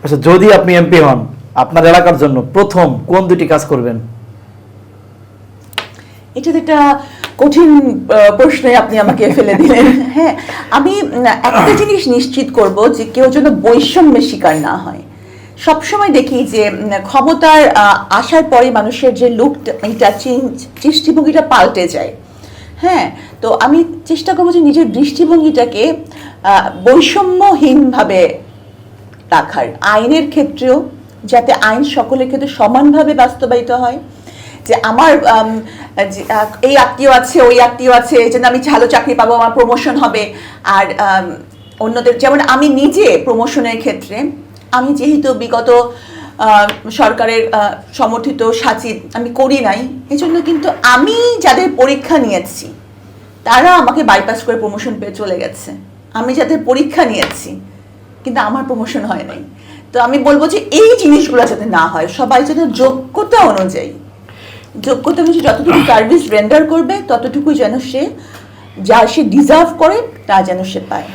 আচ্ছা, যদি আপনি এমপি হন, আপনার এলাকার জন্য প্রথম কোন দুটি কাজ করবেন? এটা তো একটা কঠিন প্রশ্নে আপনি আমাকে ফেলে দিলেন। হ্যাঁ, আমি একটা জিনিস নিশ্চিত করব যে কেউ যেন বৈষম্যের শিকার না হয়। সবসময় দেখি যে ক্ষমতার আসার পরে মানুষের যে লুকটা, এটা দৃষ্টিভঙ্গিটা পাল্টে যায়। হ্যাঁ, তো আমি চেষ্টা করবো যে নিজের দৃষ্টিভঙ্গিটাকে বৈষম্যহীনভাবে রাখার, আইনের ক্ষেত্রেও যাতে আইন সকলের ক্ষেত্রে সমানভাবে বাস্তবায়িত হয়। যে আমার এই আত্মীয় আছে, ওই আত্মীয় আছে, এই জন্য আমি ভালো চাকরি পাবো, আমার প্রমোশন হবে। আর অন্যদের, যেমন আমি নিজে প্রমোশনের ক্ষেত্রে, আমি যেহেতু বিগত সরকারের সমর্থিত সচিব আমি করি নাই, এজন্য কিন্তু আমি যাদের পরীক্ষা নিয়েছি তারা আমাকে বাইপাস করে প্রমোশন পেয়ে চলে গেছে। আমি যাদের পরীক্ষা নিয়েছি কিন্তু আমার প্রমোশন হয় নাই। তো আমি বলবো যে এই জিনিসগুলো যাতে না হয়, সবাই যাতে যোগ্যতা অনুযায়ী যতটুকু সার্ভিস রেন্ডার করবে ততটুকু যেন সে ডিজার্ভ করে তা যেন সে পায়।